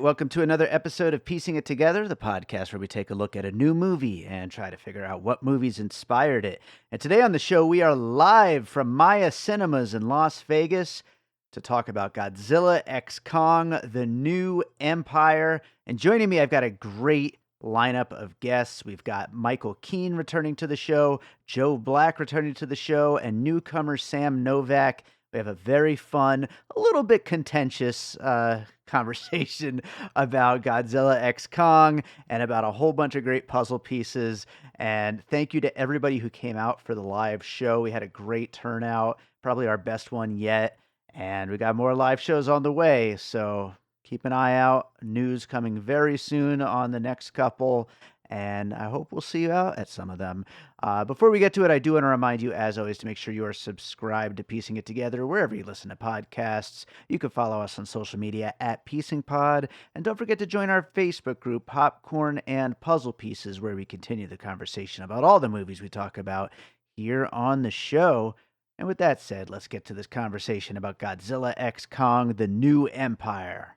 welcome to another episode of Piecing It Together, the podcast where we take a look at a new movie and try to figure out what movies inspired it. And today on the show, we are live from Maya Cinemas in Las Vegas to talk about Godzilla X Kong, The New Empire. And joining me, I've got a great lineup of guests. We've got Michael Keene returning to the show, Joe Black returning to the show, and newcomer Sam Novak. We have a very fun, a little bit contentious conversation about Godzilla X Kong and about a whole bunch of great puzzle pieces. And thank you to everybody who came out for the live show. We had a great turnout, probably our best one yet. And we got more live shows on the way. So keep an eye out. News coming very soon on the next couple. And I hope we'll see you out at some of them. Before we get to it, I do want to remind you, as always, to make sure you are subscribed to Piecing It Together wherever you listen to podcasts. You can follow us on social media at PiecingPod. And don't forget to join our Facebook group, Popcorn and Puzzle Pieces, where we continue the conversation about all the movies we talk about here on the show. And with that said, let's get to this conversation about Godzilla X Kong, The New Empire.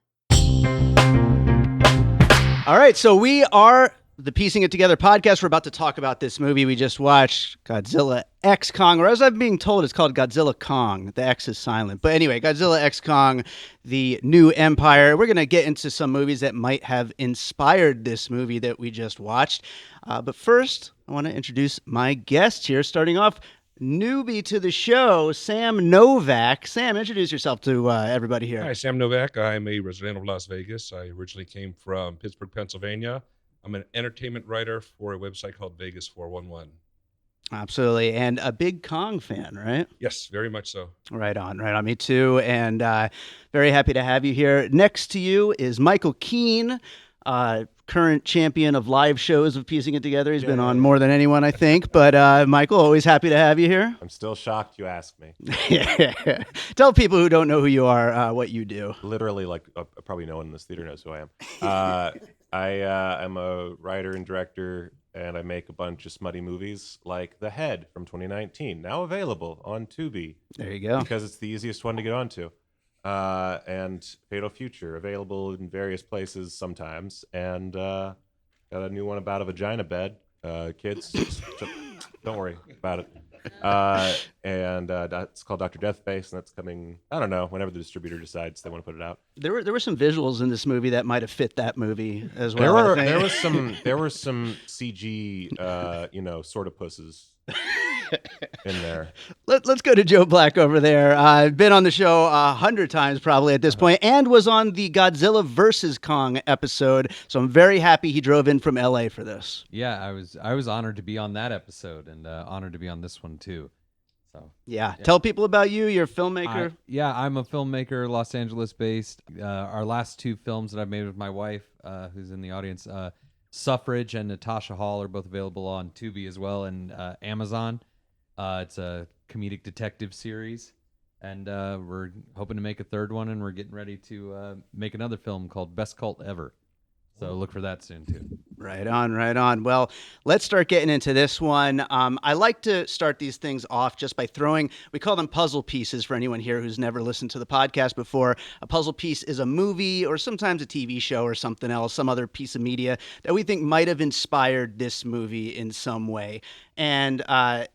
All right, so we are the Piecing It Together podcast. We're about to talk about this movie we just watched, Godzilla X Kong, or as I'm being told, it's called Godzilla Kong. The X is silent. But anyway, Godzilla X Kong, The New Empire. We're going to get into some movies that might have inspired this movie that we just watched. But first, I want to introduce my guest here, starting off, newbie to the show, Sam Novak. Sam, introduce yourself to everybody here. Hi, Sam Novak. I'm a resident of Las Vegas. I originally came from Pittsburgh, Pennsylvania. I'm an entertainment writer for a website called Vegas 411. Absolutely. And a big Kong fan, right? Yes, very much so. Right on. Me too. And very happy to have you here. Next to you is Michael Keene, current champion of live shows of Piecing It Together. He's been on more than anyone, I think. But Michael, always happy to have you here. I'm still shocked you asked me. Yeah. Tell people who don't know who you are what you do. Literally, probably no one in this theater knows who I am. I'm a writer and director, and I make a bunch of smutty movies like The Head from 2019, now available on Tubi. There you go. Because it's the easiest one to get onto. And Fatal Future, available in various places sometimes. And got a new one about a vagina bed. Kids, don't worry about it. And that's called Dr. Deathface, and that's coming, I don't know, whenever the distributor decides they want to put it out. There were some visuals in this movie that might have fit that movie as well. There was some CG, sort of pusses in there. Let's go to Joe Black over there. I've been on the show 100 times probably at this point, and was on the Godzilla Vs Kong episode. So I'm very happy he drove in from LA for this. Yeah, I was honored to be on that episode, and honored to be on this one too. So yeah. Tell people about you. You're a filmmaker. I'm a filmmaker, Los Angeles based. Our last two films that I've made with my wife, who's in the audience, Suffrage and Natasha Hall, are both available on Tubi as well, and Amazon. It's a comedic detective series, and we're hoping to make a third one, and we're getting ready to make another film called Best Cult Ever. So look for that soon, too. Right on. Well, let's start getting into this one. I like to start these things off just by we call them puzzle pieces for anyone here who's never listened to the podcast before. A puzzle piece is a movie or sometimes a TV show or something else, some other piece of media that we think might have inspired this movie in some way. And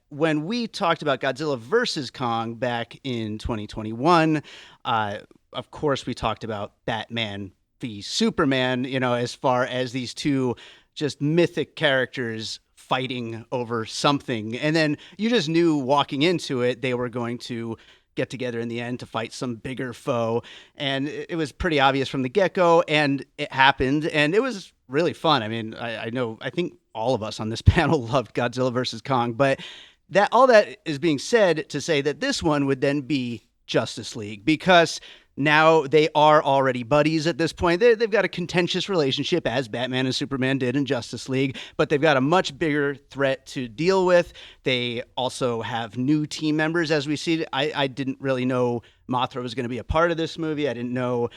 when we talked about Godzilla vs. Kong back in 2021, of course, we talked about Batman v Superman, as far as these two just mythic characters fighting over something. And then you just knew walking into it, they were going to get together in the end to fight some bigger foe. And it was pretty obvious from the get-go, and it happened. And it was really fun. I mean, I think all of us on this panel loved Godzilla vs. Kong, but all that is being said to say that this one would then be Justice League, because now they are already buddies at this point. They've got a contentious relationship, as Batman and Superman did in Justice League, but they've got a much bigger threat to deal with. They also have new team members, as we see. I didn't really know Mothra was going to be a part of this movie. I didn't know,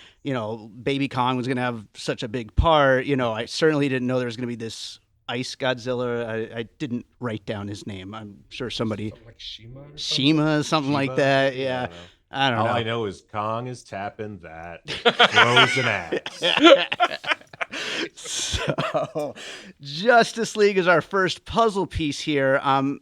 Baby Kong was going to have such a big part. I certainly didn't know there was going to be this Ice Godzilla. I didn't write down his name. I'm sure somebody... Something like Shima? Shima, something like that, yeah. I don't All know. I know is Kong is tapping that frozen ass. So, Justice League is our first puzzle piece here. I'm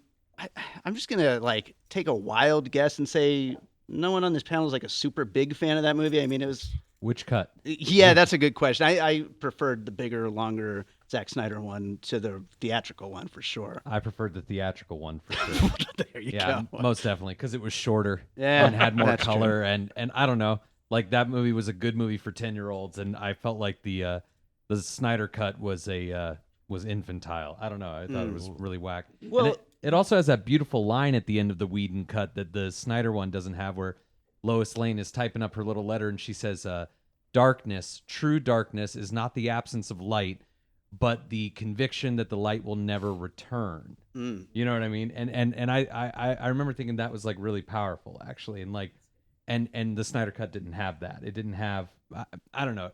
just gonna like take a wild guess and say no one on this panel is like a super big fan of that movie. I mean, it was. Which cut? Yeah, that's a good question. I preferred the bigger, longer Zack Snyder one to the theatrical one for sure. I preferred the theatrical one for sure. There you Yeah, go. most definitely, because it was shorter Yeah, and had more that's color, and I don't know, like that movie was a good movie for 10-year-olds, and I felt like the Snyder cut was infantile. I don't know. I thought it was really whack. Well- And it also has that beautiful line at the end of the Whedon cut that the Snyder one doesn't have, where Lois Lane is typing up her little letter and she says, "Darkness, true darkness, is not the absence of light, but the conviction that the light will never return." You know what I mean? And I remember thinking that was like really powerful, actually, and like, and the Snyder cut didn't have that. It didn't have. I don't know.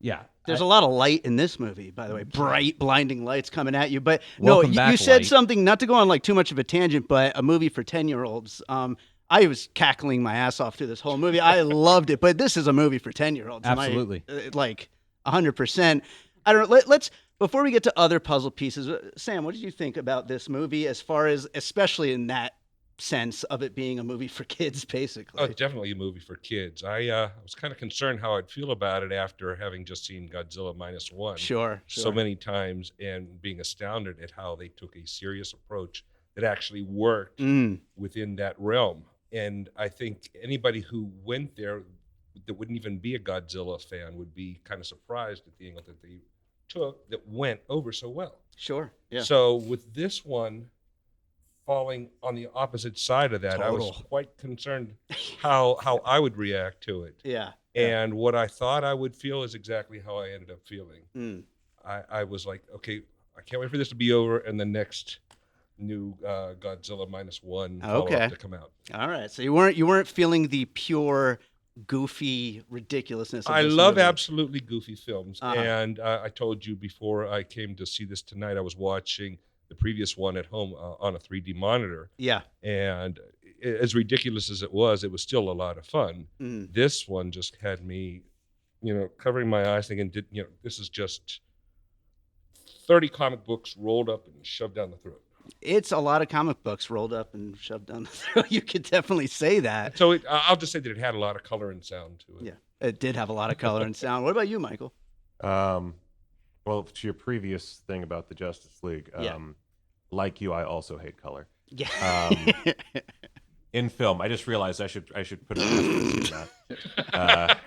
Yeah, There's a lot of light in this movie, by the way. Bright, blinding lights coming at you. But Welcome no, back, you said light. something, not to go on like too much of a tangent, but a movie for 10-year-olds. I was cackling my ass off through this whole movie. I loved it, but this is a movie for 10-year-olds. Absolutely. Like 100%. I don't know. Let's before we get to other puzzle pieces, Sam, what did you think about this movie as far as, especially in that sense of it being a movie for kids, basically? Oh, it's definitely a movie for kids. I was kind of concerned how I'd feel about it after having just seen Godzilla -1 Sure. so many times and being astounded at how they took a serious approach that actually worked within that realm. And I think anybody who went there that wouldn't even be a Godzilla fan would be kind of surprised at the angle that they took that went over so well. Sure. Yeah. So with this one falling on the opposite side of that, I was Total. quite concerned how I would react to it. Yeah. And what I thought I would feel is exactly how I ended up feeling. Mm. I was like, okay, I can't wait for this to be over and the next new Godzilla -1 follow-up to come out. All right. So you weren't feeling the pure goofy ridiculousness of I this love movie. absolutely goofy films. Uh-huh. And I told you before I came to see this tonight, I was watching the previous one at home on a 3D monitor. Yeah. And as ridiculous as it was still a lot of fun. Mm. This one just had me, covering my eyes thinking, this is just 30 comic books rolled up and shoved down the throat. It's a lot of comic books rolled up and shoved down the throat. You could definitely say that. So I'll just say that it had a lot of color and sound to it. Yeah. It did have a lot of color and sound. What about you, Michael? Well, to your previous thing about the Justice League, Yeah. like you, I also hate color. Yeah. In film, I just realized I should put it in that.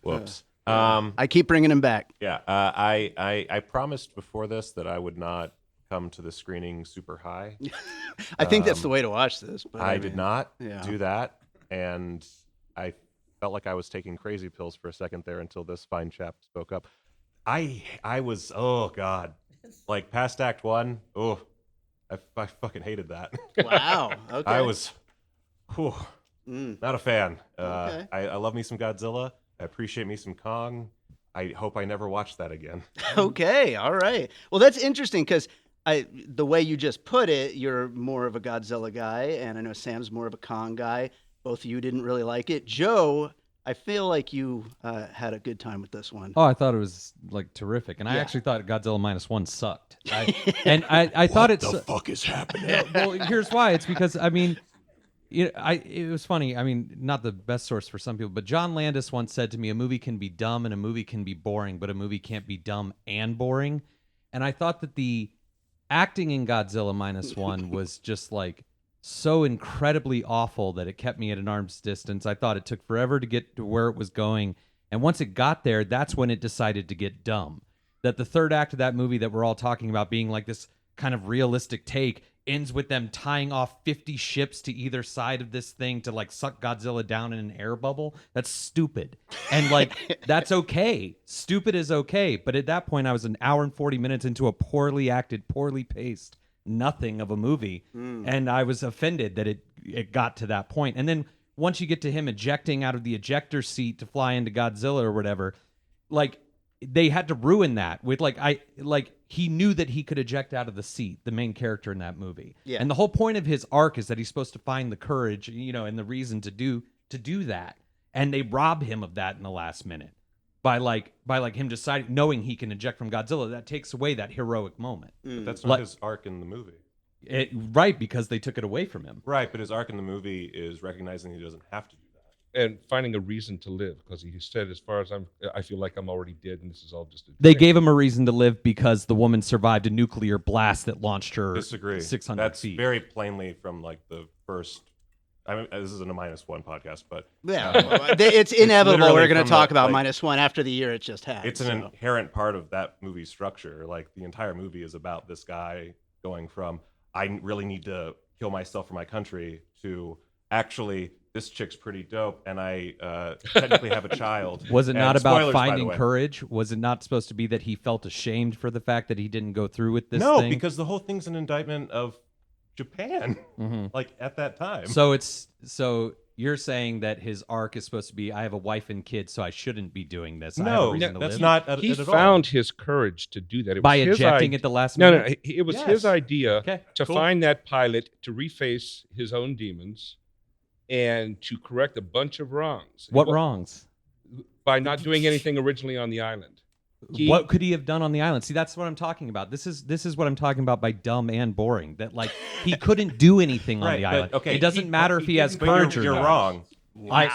Whoops. I keep bringing him back. Yeah, I promised before this that I would not come to the screening super high. I think that's the way to watch this. But I mean, did not yeah. do that, and I felt like I was taking crazy pills for a second there until this fine chap spoke up. I was, oh God, like past Act 1, I fucking hated that. Wow. Okay. I was, not a fan. Okay. I love me some Godzilla. I appreciate me some Kong. I hope I never watch that again. Okay. All right. Well, that's interesting because the way you just put it, you're more of a Godzilla guy, and I know Sam's more of a Kong guy. Both of you didn't really like it. Joe, I feel like you had a good time with this one. Oh, I thought it was like terrific, and I Yeah. actually thought Godzilla -1 sucked. I thought What the fuck is happening? Well, here's why. It's because it was funny. I mean, not the best source for some people, but John Landis once said to me, "A movie can be dumb and a movie can be boring, but a movie can't be dumb and boring." And I thought that the acting in Godzilla -1 was just like so incredibly awful that it kept me at an arm's distance. I thought it took forever to get to where it was going, and once it got there, that's when it decided to get dumb. That the third act of that movie that we're all talking about being like this kind of realistic take ends with them tying off 50 ships to either side of this thing to like suck Godzilla down in an air bubble. That's stupid. And like, that's okay. Stupid is okay. But at that point, I was an hour and 40 minutes into a poorly acted, poorly paced nothing of a movie. And I was offended that it got to that point. And then once you get to him ejecting out of the ejector seat to fly into Godzilla or whatever, like they had to ruin that with he knew that he could eject out of the seat, the main character in that movie. Yeah. And the whole point of his arc is that he's supposed to find the courage, and the reason to do that. And they rob him of that in the last minute by him deciding, knowing he can eject from Godzilla. That takes away that heroic moment. But that's not his arc in the movie. Right, because they took it away from him. Right, but his arc in the movie is recognizing he doesn't have to do that. And finding a reason to live, because he said, as far as I feel like I'm already dead, and this is all just a They dream. gave him a reason to live because the woman survived a nuclear blast that launched her Disagree. 600 That's feet. very plainly from the first. I mean, this isn't a -1 podcast, but it's inevitable. literally We're going from to talk the, about like- -1 after the year it just had. it's an inherent part of that movie's structure. Like the entire movie is about this guy going from I really need to kill myself for my country to actually this chick's pretty dope and I technically have a child. Was it And not about spoilers, by the finding way. courage? Was it not supposed to be that he felt ashamed for the fact that he didn't go through with this No, thing? because the whole thing's an indictment of Japan, like at that time. So you're saying that his arc is supposed to be I have a wife and kids, so I shouldn't be doing this. I have a No, reason to that's live. not He it at all. found his courage to do that. It By was his ejecting idea. at the last No, minute. it was Yes. his idea Okay, to cool. find that pilot, to reface his own demons, and to correct a bunch of wrongs. What wrongs? By not doing anything originally on the island. What could he have done on the island? See, that's what I'm talking about. This is what I'm talking about by dumb and boring. That he couldn't do anything on Right, the but, island. okay, it doesn't matter if he has but courage you're or not. wrong.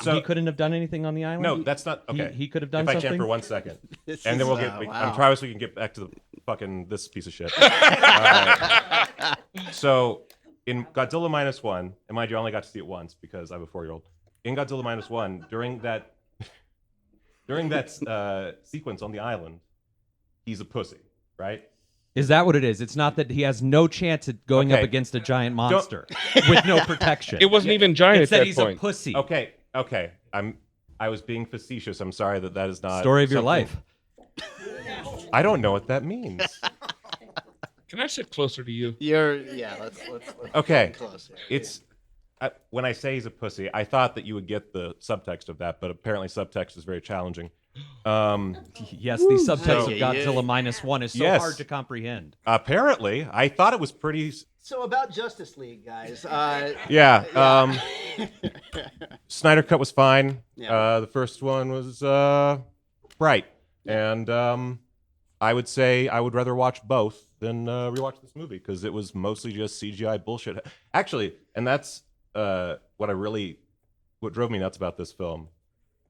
So- he couldn't have done anything on the island. No, that's not He- okay. he could have done if I something? can for 1 second, This and then is, we'll get. wow. I'm trying so we can get back to the fucking this piece of shit. So in Godzilla -1, and mind you, I only got to see it once because I have a 4-year-old. In Godzilla -1, during that sequence on the island, he's a pussy, right? Is that what it is? It's not that he has no chance at going up Okay. against a giant monster with no protection. It wasn't even giant It's at that that he's point. a pussy. Okay. I was being facetious. I'm sorry that is not Story of your something- life. I don't know what that means. Can I sit closer to you? Let's Okay. get closer. It's when I say he's a pussy, I thought that you would get the subtext of that, but apparently subtext is very challenging. Yes, the subtext of Yeah. Godzilla -1 is so Yes. hard to comprehend. Apparently, I thought it was pretty. So about Justice League, guys. Yeah. Snyder Cut was fine. Yeah. The first one was bright, and I would say I would rather watch both than rewatch this movie because it was mostly just CGI bullshit. Actually, and that's what drove me nuts about this film.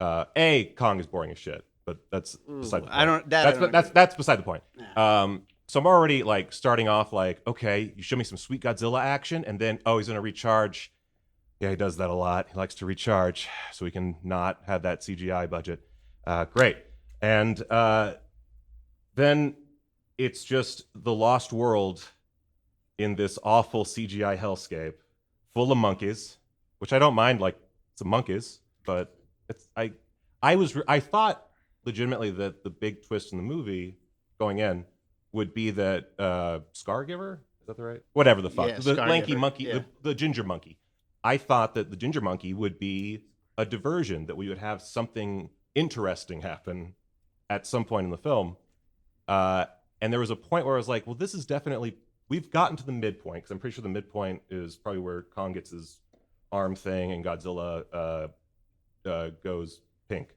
Kong is boring as shit, but that's beside the point. That's beside the point. So I'm already starting off okay, you show me some sweet Godzilla action, and then he's gonna recharge. Yeah, he does that a lot. He likes to recharge so we can not have that CGI budget. Great. And then it's just the lost world in this awful CGI hellscape full of monkeys, which I don't mind, some monkeys, but I thought legitimately that the big twist in the movie going in would be that Scargiver, is that the right? Whatever the fuck. Yeah, the lanky Scargiver, monkey, yeah. the ginger monkey. I thought that the ginger monkey would be a diversion, that we would have something interesting happen at some point in the film. And there was a point where I was like, well, this is definitely, we've gotten to the midpoint, because I'm pretty sure the midpoint is probably where Kong gets his arm thing and Godzilla goes pink,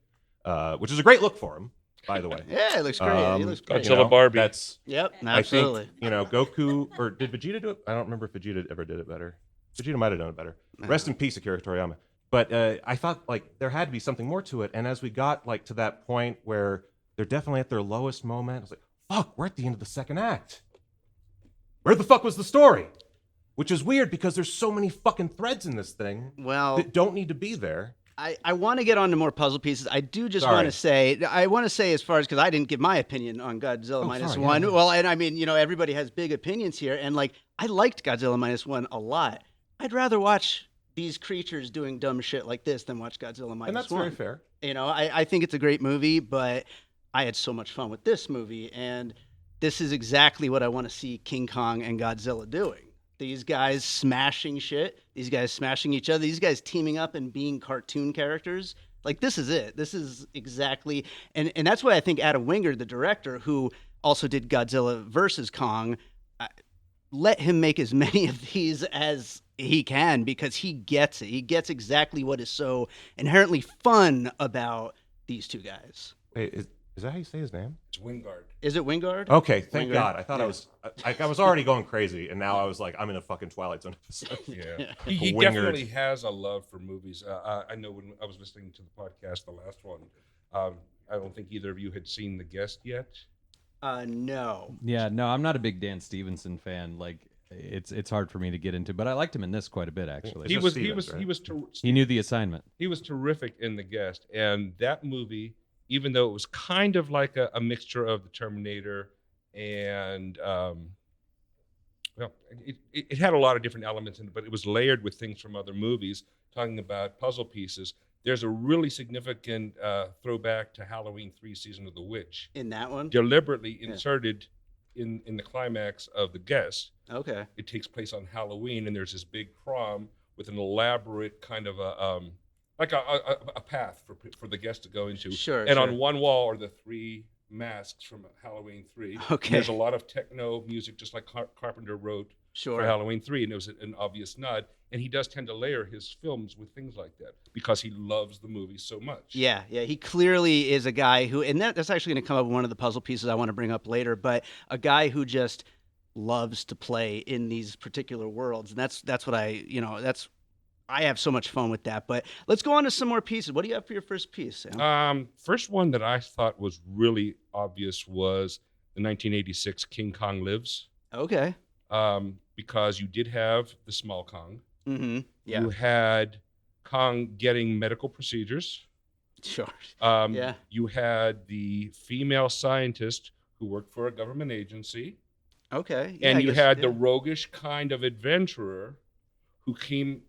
which is a great look for him, by the way. Yeah, it looks great. He looks great. Godzilla Barbie. That's, Yep, absolutely. I think, Goku, or did Vegeta do it? I don't remember if Vegeta ever did it better. Vegeta might have done it better. Rest in peace, Akira Toriyama. But I thought there had to be something more to it. And as we got to that point where they're definitely at their lowest moment, I was like, fuck, we're at the end of the second act. Where the fuck was the story? Which is weird because there's so many fucking threads in this thing Well, that don't need to be there. I want to get on to more puzzle pieces. I do just Sorry. want to say, as far as, because I didn't give my opinion on Godzilla sorry, -1. yeah. Well, and I mean, everybody has big opinions here. And I liked Godzilla -1 a lot. I'd rather watch these creatures doing dumb shit like this than watch Godzilla -1. And that's very fair. I think it's a great movie, but I had so much fun with this movie. And this is exactly what I want to see King Kong and Godzilla doing. These guys smashing shit. These guys smashing each other. These guys teaming up and being cartoon characters. Like, this is it. This is exactly, and that's why I think Adam Wingard, the director, who also did Godzilla versus Kong, let him make as many of these as he can, because he gets it. He gets exactly what is so inherently fun about these two guys. Wait, is that how you say his name? It's Wingard. Is it Wingard? Okay, thank Wingard? God. I thought I was already going crazy, and now I was like, I'm in a fucking Twilight Zone episode. Yeah, he Wingard. definitely has a love for movies. I know when I was listening to the podcast, the last one, I don't think either of you had seen The Guest yet. No. Yeah, no, I'm not a big Dan Stevenson fan. Like, it's hard for me to get into, but I liked him in this quite a bit, actually. He just Stevens, right? He knew the assignment. He was terrific in The Guest, and that movie, even though it was kind of like a mixture of the Terminator and it had a lot of different elements in it, but it was layered with things from other movies, talking about puzzle pieces. There's a really significant throwback to Halloween 3: Season of the Witch, In that one? deliberately inserted in the climax of The Guest. Okay. It takes place on Halloween, and there's this big prom with an elaborate kind of a path for the guest to go into. Sure. And on one wall are the 3 masks from Halloween 3. Okay. There's a lot of techno music, just like Carpenter wrote Sure. for Halloween 3, and it was an obvious nod. And he does tend to layer his films with things like that because he loves the movie so much. Yeah, he clearly is a guy who, and that's actually going to come up with one of the puzzle pieces I want to bring up later, but a guy who just loves to play in these particular worlds. And that's what I have so much fun with that. But let's go on to some more pieces. What do you have for your first piece, Sam? First one that I thought was really obvious was the 1986 King Kong Lives. Okay. Because you did have the small Kong. Mm-hmm. Yeah. You had Kong getting medical procedures. Sure. Yeah. You had the female scientist who worked for a government agency. Okay. Yeah, And I you guess, had the roguish kind of adventurer who came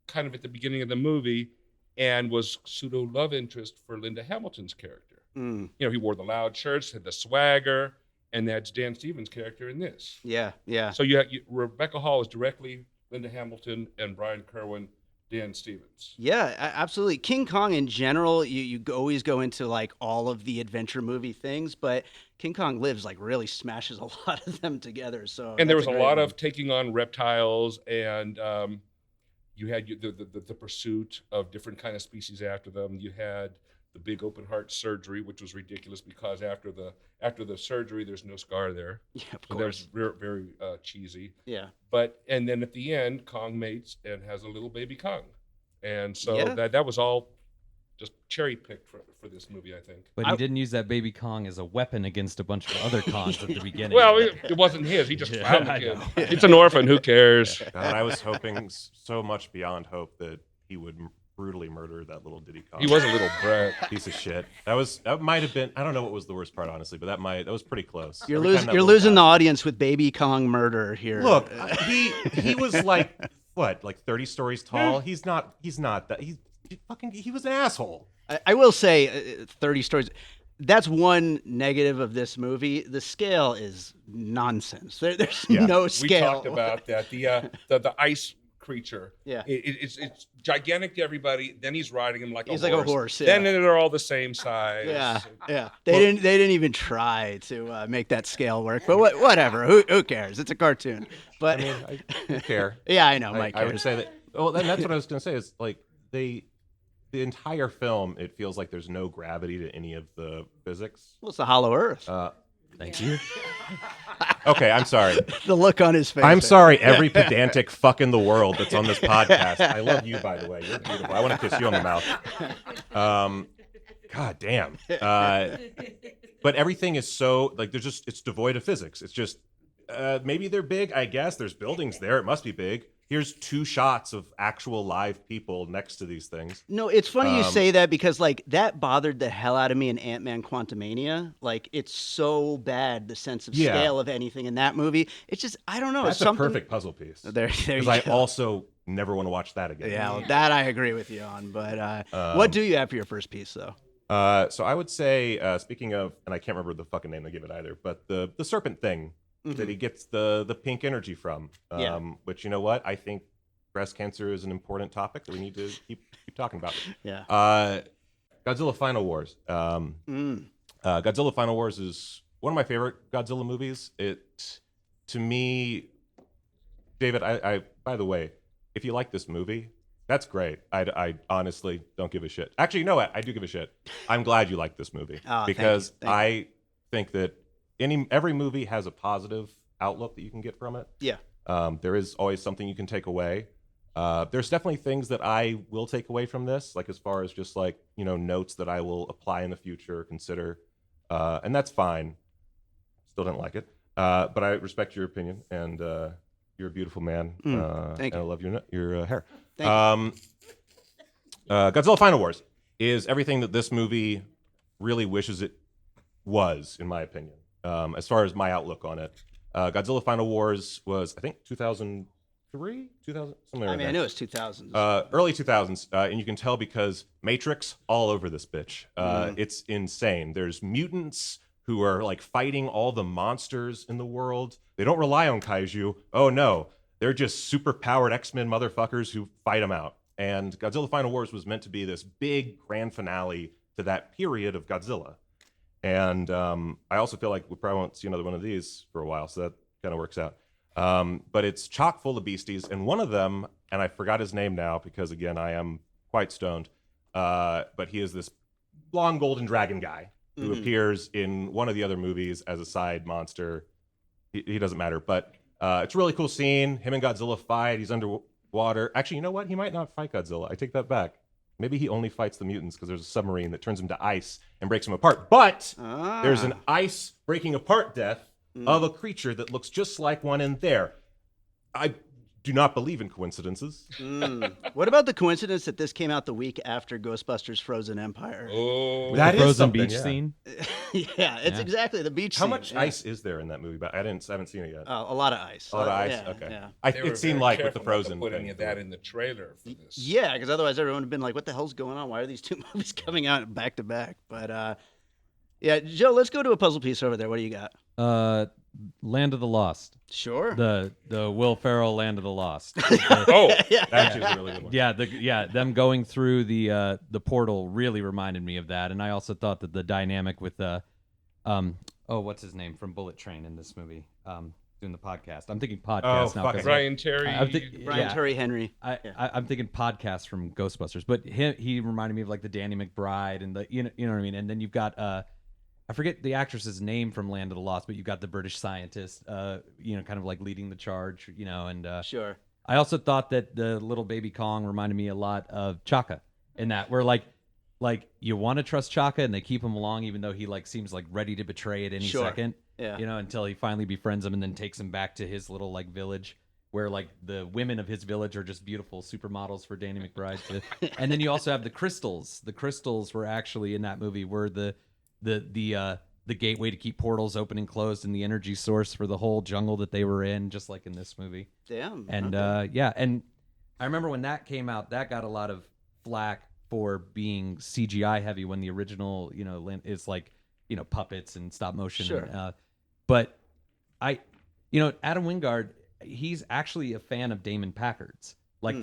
kind of at the beginning of the movie and was pseudo love interest for Linda Hamilton's character. Mm. You know, he wore the loud shirts, had the swagger, and that's Dan Stevens' character in this. Yeah. So Rebecca Hall is directly Linda Hamilton, and Bryan Kerwin, Dan Stevens. Yeah, absolutely. King Kong in general, you always go into like all of the adventure movie things, but King Kong Lives like really smashes a lot of them together. So and there was a lot of taking on reptiles, and you had the pursuit of different kind of species after them. You had the big open heart surgery, which was ridiculous because after the surgery, there's no scar there. Yeah, of so course. That's very cheesy. Yeah. And then at the end, Kong mates and has a little baby Kong, and so Yeah. that was all just cherry picked for this movie, I think. But he didn't use that baby Kong as a weapon against a bunch of other Kongs at the beginning. Well, it wasn't his. He just found the I kid. know. It's an orphan. Who cares? God, I was hoping so much beyond hope that he would brutally murder that little Diddy Kong. He was a little brat. Piece of shit. That might have been. I don't know what was the worst part, honestly, but that was pretty close. You're Every time losing that you're little losing guy- the audience with baby Kong murder here. Look, he was like what, like 30 stories tall. He's not that. He was an asshole. I will say 30 stories. That's one negative of this movie. The scale is nonsense. There's no We scale. talked about that. The ice creature. Yeah. It's gigantic to everybody. Then he's riding him like He's a like horse. a horse, yeah. Then they're all the same size. Yeah. They didn't even try to make that scale work. But whatever. Who cares? It's a cartoon. But I mean, I care. yeah, I know. Mike I would cares. say that. Well, then that's what I was going to say. Is like the entire film, it feels like there's no gravity to any of the physics. Well, it's the Hollow Earth. Thank you. Okay, I'm sorry. The look on his face. I'm there. sorry, every pedantic fuck in the world that's on this podcast. I love you, by the way. You're beautiful. I want to kiss you on the mouth. God damn. But everything is so, like, it's devoid of physics. It's just, maybe they're big, I guess. There's buildings there. It must be big. Here's 2 shots of actual live people next to these things. No, it's funny you say that because, like, that bothered the hell out of me in Ant-Man Quantumania. Like, it's so bad, the sense of scale of anything in that movie. It's just, I don't know. That's it's something... a perfect puzzle piece. There you Because I go. also never want to watch that again. Yeah, well, that I agree with you on. But what do you have for your first piece, though? So I would say, speaking of, and I can't remember the fucking name they give it either, but the serpent thing that he gets the pink energy from. Which, you know what? I think breast cancer is an important topic that we need to keep talking about. Yeah. Godzilla Final Wars. Godzilla Final Wars is one of my favorite Godzilla movies. It, to me, David, I by the way, if you like this movie, that's great. I honestly don't give a shit. Actually, you know what? I do give a shit. I'm glad you like this movie because I think that every movie has a positive outlook that you can get from it. Yeah. There is always something you can take away. There's definitely things that I will take away from this, like as far as just like, notes that I will apply in the future, consider, and that's fine. Still don't like it, but I respect your opinion, and you're a beautiful man. Thank you. And I love your hair. Thank Godzilla Final Wars is everything that this movie really wishes it was, in my opinion, as far as my outlook on it. Godzilla Final Wars was, I think, 2003, 2000, something like that. I knew it was 2000s. Early 2000s, and you can tell because Matrix all over this bitch. It's insane. There's mutants who are like fighting all the monsters in the world. They don't rely on kaiju. Oh no, they're just super powered X-Men motherfuckers who fight them out. And Godzilla Final Wars was meant to be this big grand finale to that period of Godzilla. And I also feel like we probably won't see another one of these for a while, so that kind of works out. But it's chock full of beasties, and one of them, and I forgot his name now because, again, I am quite stoned, but he is this long golden dragon guy who appears in one of the other movies as a side monster. He doesn't matter, but it's a really cool scene. Him and Godzilla fight. He's underwater. Actually, you know what? He might not fight Godzilla. I take that back. Maybe he only fights the mutants because there's a submarine that turns him to ice and breaks him apart. But there's an ice breaking apart death of a creature that looks just like one in there. I do not believe in coincidences. What about the coincidence that this came out the week after Ghostbusters Frozen Empire? Oh, That the is frozen something, beach yeah. scene. Yeah, it's exactly the beach How scene. much Yeah. ice is there in that movie? But I haven't seen it yet. A lot of ice. A lot of ice? Yeah, Okay. Yeah. they were It seemed very like with the careful not to Frozen put thing. any of that in the trailer for this. Yeah, because otherwise everyone would have been like, what the hell's going on? Why are these two movies coming out back to back? But yeah, Joe, let's go to a puzzle piece over there. What do you got? Land of the Lost. Sure. The Will Ferrell Land of the Lost. Oh, yeah. That actually was a really good one. Yeah, them going through the portal really reminded me of that, and I also thought that the dynamic with what's his name from Bullet Train in this movie, doing the podcast. I'm thinking podcast now. fuck 'cause it. Brian Terry. Brian Terry Henry. I'm thinking podcast from Ghostbusters, but he reminded me of like the Danny McBride and the you know what I mean. And then you've got I forget the actress's name from Land of the Lost, but you've got the British scientist, kind of like leading the charge, and Sure. I also thought that the little baby Kong reminded me a lot of Chaka in that where like you want to trust Chaka and they keep him along even though he like seems like ready to betray at any Sure. second. Yeah. Until he finally befriends him and then takes him back to his little like village where like the women of his village are just beautiful supermodels for Danny McBride and then you also have the crystals. The crystals were actually in that movie were the gateway to keep portals open and closed and the energy source for the whole jungle that they were in, just like in this movie. Damn. And okay. and I remember when that came out, that got a lot of flack for being CGI heavy when the original, is like, puppets and stop motion. Sure. And, but Adam Wingard, he's actually a fan of Damon Packard's. Like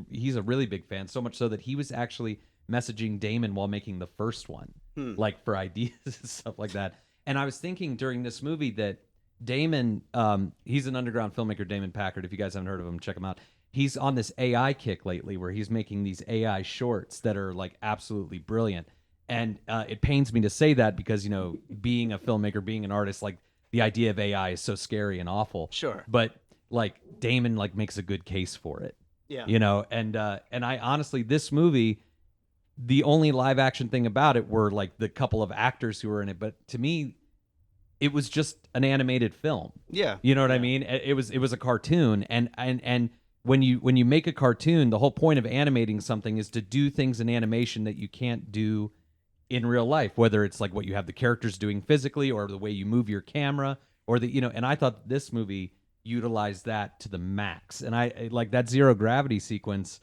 he's a really big fan, so much so that he was actually messaging Damon while making the first one, like for ideas and stuff like that. And I was thinking during this movie that Damon, he's an underground filmmaker, Damon Packard. If you guys haven't heard of him, check him out. He's on this AI kick lately where he's making these AI shorts that are like absolutely brilliant. And it pains me to say that because, being a filmmaker, being an artist, like the idea of AI is so scary and awful. Sure. But like Damon like makes a good case for it. Yeah. And I honestly, this movie, the only live action thing about it were like the couple of actors who were in it. But to me, it was just an animated film. Yeah. You know what I mean? It was a cartoon. And when you make a cartoon, the whole point of animating something is to do things in animation that you can't do in real life, whether it's like what you have the characters doing physically or the way you move your camera or and I thought this movie utilized that to the max. And I like that zero gravity sequence.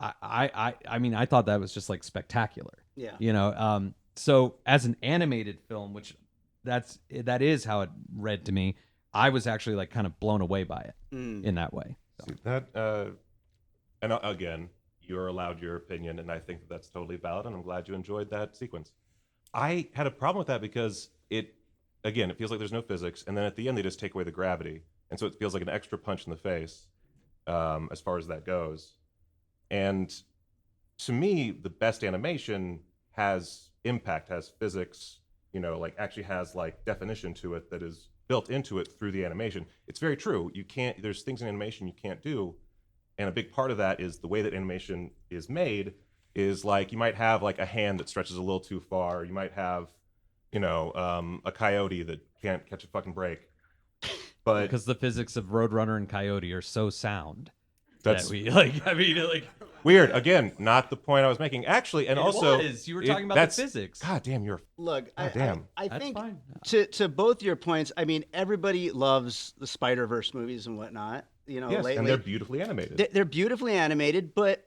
I mean, I thought that was just like spectacular. Yeah. So as an animated film, which that is how it read to me, I was actually like kind of blown away by it in that way. So. That and again, you're allowed your opinion, and I think that that's totally valid, and I'm glad you enjoyed that sequence. I had a problem with that because it feels like there's no physics, and then at the end they just take away the gravity, and so it feels like an extra punch in the face as far as that goes. And to me, the best animation has impact, has physics, like actually has like definition to it that is built into it through the animation. It's very true. There's things in animation you can't do. And a big part of that is the way that animation is made is like, you might have like a hand that stretches a little too far. You might have, a coyote that can't catch a fucking break. But because the physics of Roadrunner and Coyote are so sound. That's that we like. Weird. Again, not the point I was making. Actually, and also you were talking about the physics. God damn, Look, I That's think fine. to both your points, I mean, everybody loves the Spider-Verse movies and whatnot. Yes, lately. And they're beautifully animated. They're beautifully animated, but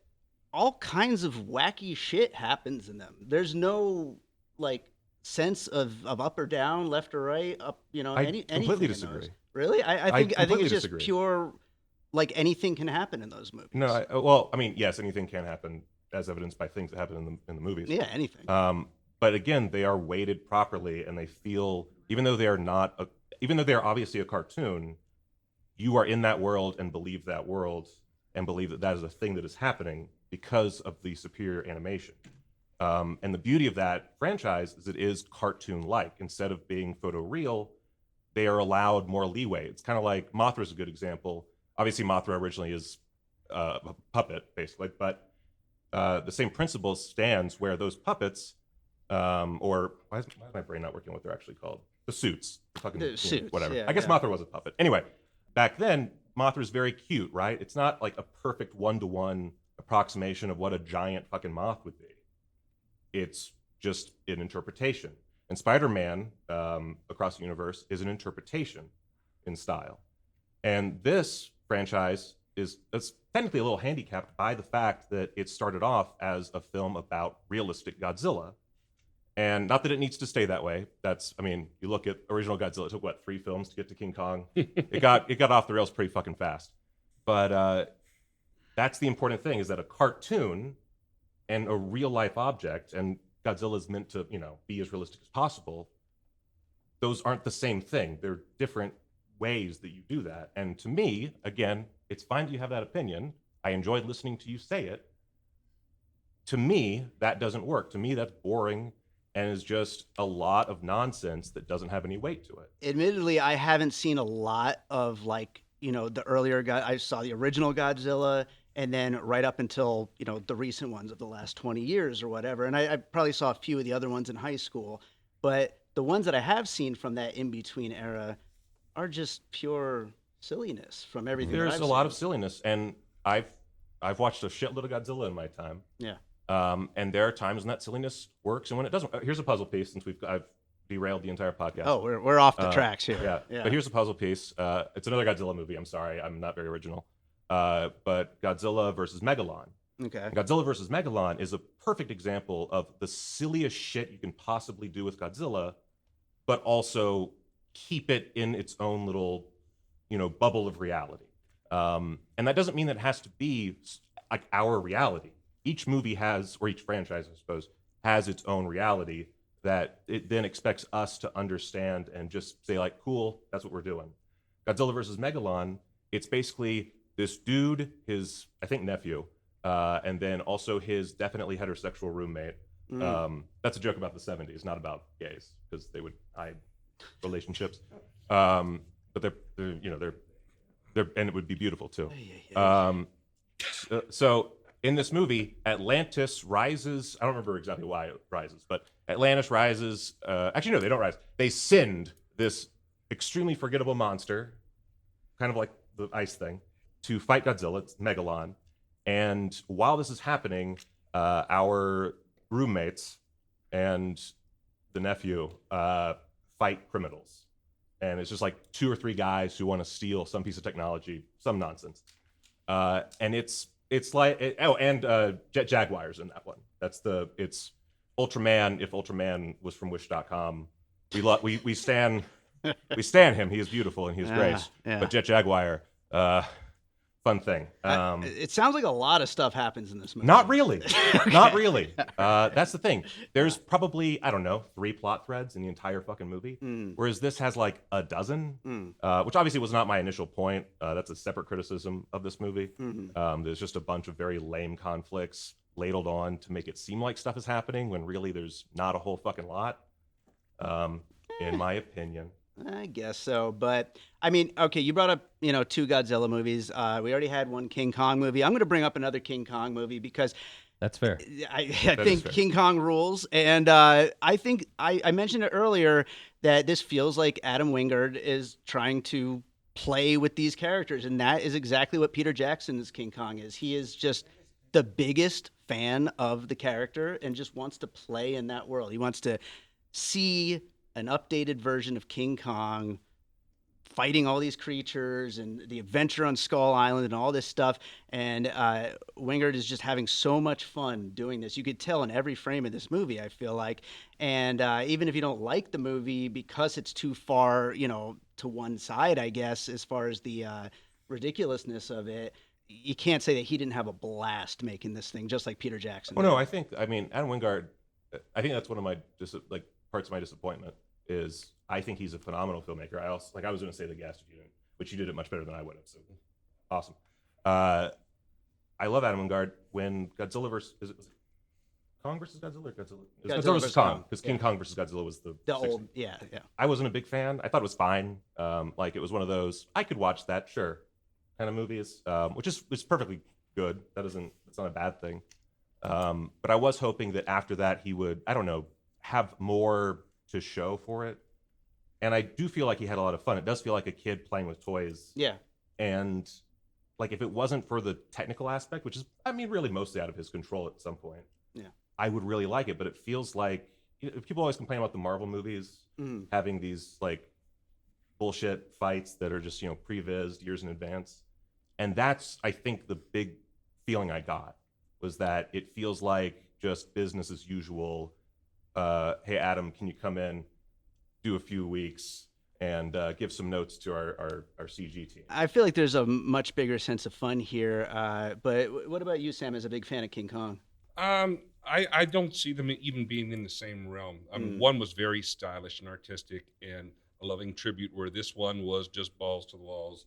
all kinds of wacky shit happens in them. There's no like sense of up or down, left or right, up. I completely disagree. Really, I think it's just disagree. pure. Like anything can happen in those movies. No, yes, anything can happen, as evidenced by things that happen in the movies. Yeah, anything. But again, they are weighted properly, and they feel, even though they are obviously a cartoon, you are in that world and believe that world and believe that that is a thing that is happening because of the superior animation. And the beauty of that franchise is it is cartoon-like. Instead of being photoreal, they are allowed more leeway. It's kind of like Mothra is a good example. Obviously, Mothra originally is a puppet, basically, but the same principle stands where those puppets, or why is my brain not working what they're actually called? The suits. The suits, whatever. yeah, I guess yeah. Mothra was a puppet. Anyway, back then, Mothra's very cute, right? It's not like a perfect one-to-one approximation of what a giant fucking moth would be. It's just an interpretation. And Spider-Man, across the universe, is an interpretation in style. And this franchise is technically a little handicapped by the fact that it started off as a film about realistic Godzilla. And not that it needs to stay that way. You look at original Godzilla, it took 3 films to get to King Kong? It got off the rails pretty fucking fast. But that's the important thing, is that a cartoon and a real life object, and Godzilla is meant to, be as realistic as possible, those aren't the same thing. They're different ways that you do that. And to me, again, it's fine that you have that opinion. I enjoyed listening to you say it. To me, that doesn't work. To me, that's boring and is just a lot of nonsense that doesn't have any weight to it. Admittedly, I haven't seen a lot of the earlier I saw the original Godzilla, and then right up until the recent ones of the last 20 years or whatever. And I probably saw a few of the other ones in high school, but the ones that I have seen from that in-between era are just pure silliness from everything. There's a lot of silliness, and I've watched a shitload of Godzilla in my time. Yeah. And there are times when that silliness works and when it doesn't. Here's a puzzle piece, since I've derailed the entire podcast. Oh, we're off the tracks here. Yeah. But here's a puzzle piece. It's another Godzilla movie. I'm sorry, I'm not very original. But Godzilla versus Megalon. Okay. Godzilla versus Megalon is a perfect example of the silliest shit you can possibly do with Godzilla, but also keep it in its own little, bubble of reality. And that doesn't mean that it has to be like our reality. Each movie has, or each franchise, I suppose, has its own reality that it then expects us to understand and just say like, cool, that's what we're doing. Godzilla versus Megalon, it's basically this dude, his, I think, nephew, and then also his definitely heterosexual roommate. That's a joke about the 70s, not about gays, because they would hide relationships. But they're and it would be beautiful too. So in this movie, Atlantis rises. I don't remember exactly why it rises, but Atlantis rises. Actually, no, they don't rise. They send this extremely forgettable monster, kind of like the ice thing, to fight Godzilla. It's Megalon. And while this is happening, our roommates and the nephew fight criminals. And it's just like 2 or 3 guys who want to steal some piece of technology, some nonsense. And it's like, Jet Jaguar's in that one. It's Ultraman, if Ultraman was from Wish.com. We stand him. He is beautiful and he is great. Yeah. But Jet Jaguar, fun thing. It sounds like a lot of stuff happens in this movie. Not really. Not really. That's the thing. There's probably, I don't know, 3 plot threads in the entire fucking movie, whereas this has like a dozen, which obviously was not my initial point. That's a separate criticism of this movie. There's just a bunch of very lame conflicts ladled on to make it seem like stuff is happening when really there's not a whole fucking lot, in my opinion. I guess so, but I mean, okay, you brought up 2 Godzilla movies. We already had one King Kong movie. I'm going to bring up another King Kong movie because That's fair. I think fair. King Kong rules, and I think I mentioned it earlier that this feels like Adam Wingard is trying to play with these characters, and that is exactly what Peter Jackson's King Kong is. He is just the biggest fan of the character and just wants to play in that world. He wants to see an updated version of King Kong fighting all these creatures and the adventure on Skull Island and all this stuff. And Wingard is just having so much fun doing this. You could tell in every frame of this movie, I feel like. And even if you don't like the movie because it's too far, to one side, I guess, as far as the ridiculousness of it, you can't say that he didn't have a blast making this thing, just like Peter Jackson. Oh no, I mean, Adam Wingard, I think that's one of my parts of my disappointment is I think he's a phenomenal filmmaker. I also, I was going to say The Guest, which you did it much better than I would have. So awesome. I love Adam Wingard. When Godzilla was it Kong versus Godzilla? Godzilla versus Kong, because King Kong versus Godzilla was the old, yeah. I wasn't a big fan. I thought it was fine. It was one of those I could watch that, sure, kind of movies, which is perfectly good. It's not a bad thing. But I was hoping that after that he would, I don't know, have more to show for it. And I do feel like he had a lot of fun. It does feel like a kid playing with toys. Yeah. And if it wasn't for the technical aspect, which is, really mostly out of his control at some point, I would really like it. But it feels like people always complain about the Marvel movies having these bullshit fights that are just prevised years in advance. And that's, I think, the big feeling I got was that it feels like just business as usual. Hey, Adam, can you come in, do a few weeks, and give some notes to our CG team? I feel like there's a much bigger sense of fun here. But what about you, Sam, as a big fan of King Kong? I don't see them even being in the same realm. One was very stylish and artistic and a loving tribute, where this one was just balls to the walls,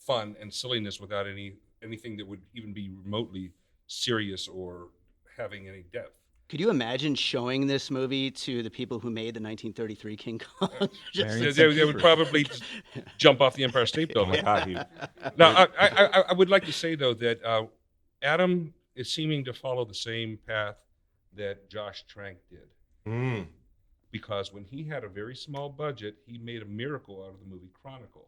fun and silliness without anything that would even be remotely serious or having any depth. Could you imagine showing this movie to the people who made the 1933 King Kong? They would probably just jump off the Empire State Building. Oh my God, Now, I would like to say, though, that Adam is seeming to follow the same path that Josh Trank did. Because when he had a very small budget, he made a miracle out of the movie Chronicle,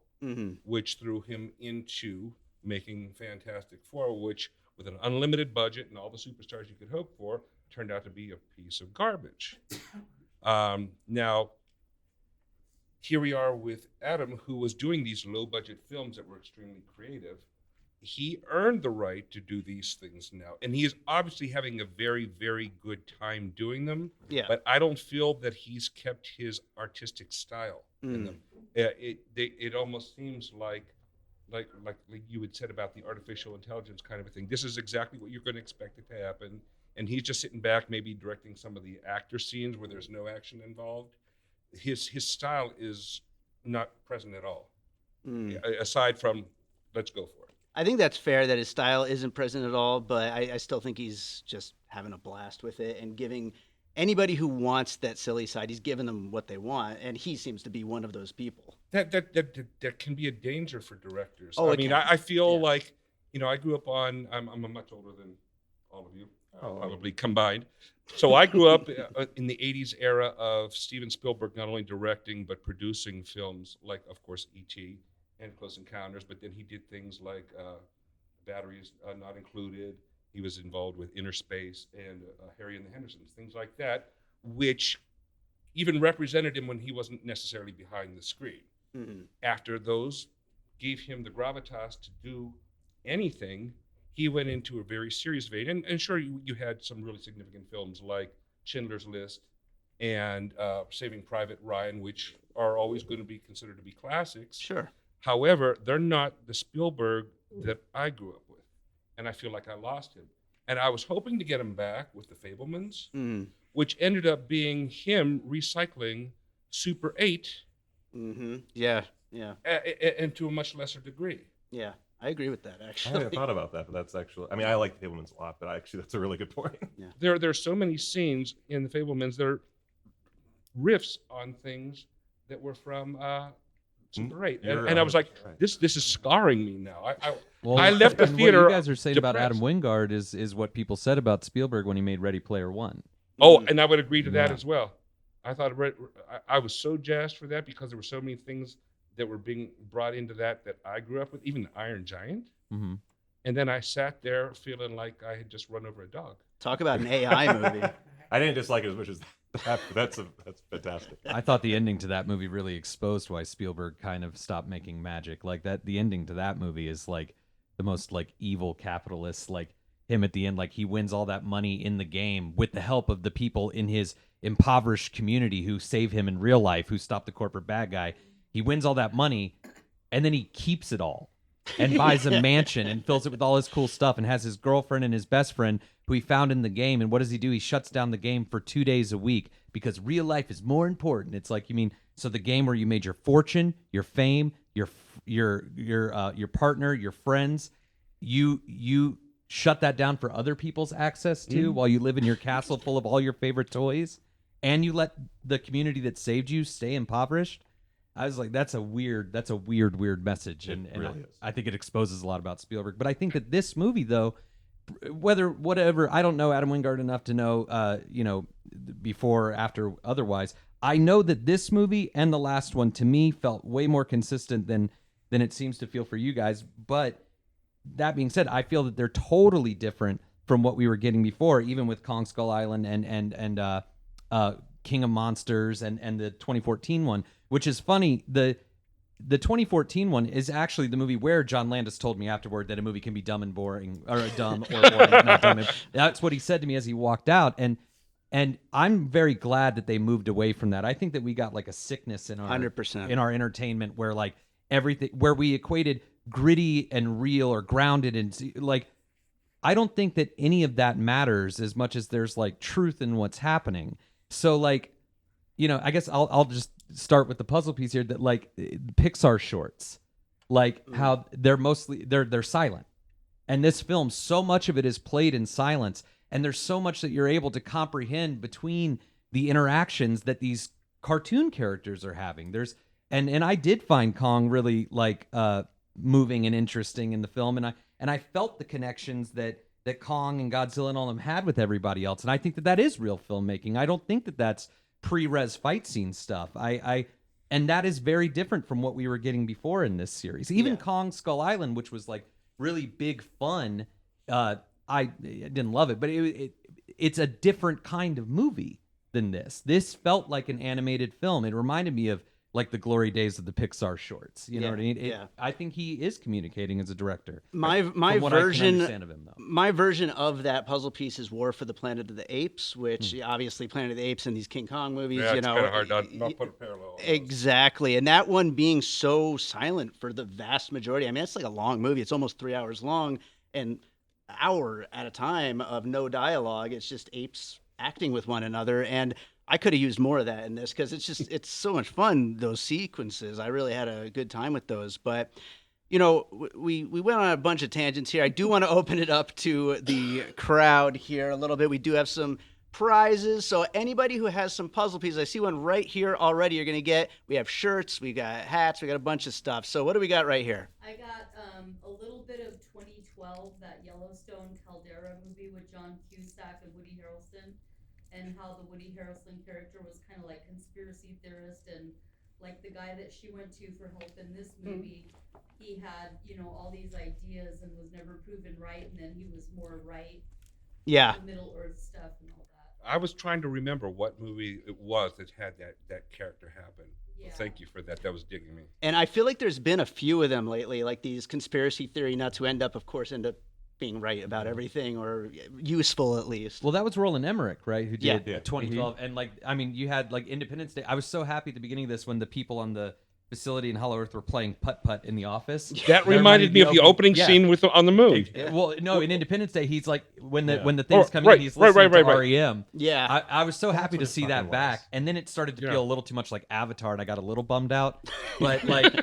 which threw him into making Fantastic Four, which, with an unlimited budget and all the superstars you could hope for, turned out to be a piece of garbage. Now, here we are with Adam, who was doing these low-budget films that were extremely creative. He earned the right to do these things now, and he is obviously having a very, very good time doing them. Yeah. But I don't feel that he's kept his artistic style in them. It almost seems like you had said about the artificial intelligence kind of a thing. This is exactly what you're going to expect it to happen. And he's just sitting back, maybe directing some of the actor scenes where there's no action involved. His style is not present at all, aside from let's go for it. I think that's fair that his style isn't present at all, but I still think he's just having a blast with it and giving anybody who wants that silly side, he's giving them what they want, and he seems to be one of those people. That can be a danger for directors. Oh, I feel like, I grew up on, I'm much older than all of you. Probably combined. So I grew up in the 80s era of Steven Spielberg not only directing but producing films like, of course, E.T. and Close Encounters, but then he did things like Batteries Not Included. He was involved with Inner Space and Harry and the Hendersons, things like that, which even represented him when he wasn't necessarily behind the screen. After those gave him the gravitas to do anything, he went into a very serious vein. And sure, you had some really significant films like Schindler's List and Saving Private Ryan, which are always going to be considered to be classics. Sure. However, they're not the Spielberg that I grew up with, and I feel like I lost him. And I was hoping to get him back with the Fablemans, which ended up being him recycling Super 8. Yeah, yeah, And to a much lesser degree. yeah. I agree with that, I actually. hadn't thought about that, but that's actually. I mean, I like the Fablemans a lot, but actually, that's a really good point. There's so many scenes in the Fablemans that are riffs on things that were from Super 8. And I was like, this is scarring me now. I left the and theater. What you guys are saying about depressed. Adam Wingard is what people said about Spielberg when he made Ready Player One. Oh, and I would agree to that Yeah. as well. I thought I was so jazzed for that because there were so many things that were being brought into that I grew up with, even the Iron Giant. Mm-hmm. And then I sat there feeling like I had just run over a dog. Talk about an AI movie. I didn't dislike it as much as that. That's fantastic. I thought the ending to that movie really exposed why Spielberg kind of stopped making magic. Like that, the ending to that movie is like the most like evil capitalist, like him at the end, like he wins all that money in the game with the help of the people in his impoverished community who save him in real life, who stop the corporate bad guy. He wins all that money, and then he keeps it all and buys a mansion and fills it with all his cool stuff and has his girlfriend and his best friend who he found in the game. And what does he do? He shuts down the game for 2 days a week because real life is more important. It's like, you mean, so the game where you made your fortune, your fame, your partner, your friends, you shut that down for other people's access to while you live in your castle full of all your favorite toys, and you let the community that saved you stay impoverished. I was like, that's a weird message, and really is. I think it exposes a lot about Spielberg. But I think that this movie, though, whatever, I don't know Adam Wingard enough to know, before, after, otherwise. I know that this movie and the last one, to me, felt way more consistent than it seems to feel for you guys. But that being said, I feel that they're totally different from what we were getting before, even with Kong Skull Island and King of Monsters and the 2014 one. Which is funny, the 2014 one is actually the movie where John Landis told me afterward that a movie can be dumb and boring, or dumb or boring, not dumb. That's what he said to me as he walked out, and I'm very glad that they moved away from that. I think that we got like a sickness in our 100%. in our entertainment where like everything, where we equated gritty and real or grounded, and like I don't think that any of that matters as much as there's like truth in what's happening. So like, I guess I'll just start with the puzzle piece here, that like Pixar shorts, like how they're mostly they're silent, and this film, so much of it is played in silence, and there's so much that you're able to comprehend between the interactions that these cartoon characters are having. There's and I did find Kong really like moving and interesting in the film, and I felt the connections that Kong and Godzilla and all them had with everybody else, and I think that is real filmmaking. I don't think that that's pre-res fight scene stuff. And that is very different from what we were getting before in this series. Even Kong Skull Island, which was like really big fun, I didn't love it, but it's a different kind of movie than this. This felt like an animated film. It reminded me of like the glory days of the Pixar shorts. You know what I mean? I think he is communicating as a director. My from what I can understand of him, though. My version of that puzzle piece is War for the Planet of the Apes, which obviously Planet of the Apes and these King Kong movies, Yeah, it's kind of hard not put a parallel. Exactly. And that one being so silent for the vast majority. I mean, it's like a long movie. It's almost 3 hours long, and an hour at a time of no dialogue. It's just apes acting with one another. And I could have used more of that in this because it's so much fun, those sequences. I really had a good time with those. But, we went on a bunch of tangents here. I do want to open it up to the crowd here a little bit. We do have some prizes. So anybody who has some puzzle pieces, I see one right here already you're going to get. We have shirts, we got hats, we got a bunch of stuff. So what do we got right here? I got a little bit of 2012, that Yellowstone Caldera movie with John Cusack and Woody Harrelson, and how the Woody Harrelson character was kind of like conspiracy theorist, and like the guy that she went to for help in this movie, he had, all these ideas and was never proven right, and then he was more right. Yeah. The Middle Earth stuff and all that. I was trying to remember what movie it was that had that character happen. Yeah. Thank you for that. That was digging me. And I feel like there's been a few of them lately, like these conspiracy theory nuts who end up being right about everything, or useful at least. Well, that was Roland Emmerich, right? Who did Yeah. 2012. And like, I mean, you had like Independence Day. I was so happy at the beginning of this when the people on the facility in Hollow Earth were playing putt-putt in the office. That reminded me of the opening scene on the moon. Well, no, in Independence Day, he's like when the things come in, he's right, listening to right. REM. Yeah. I was so happy what to it see fucking that back, was. and then it started to feel a little too much like Avatar, and I got a little bummed out. But like,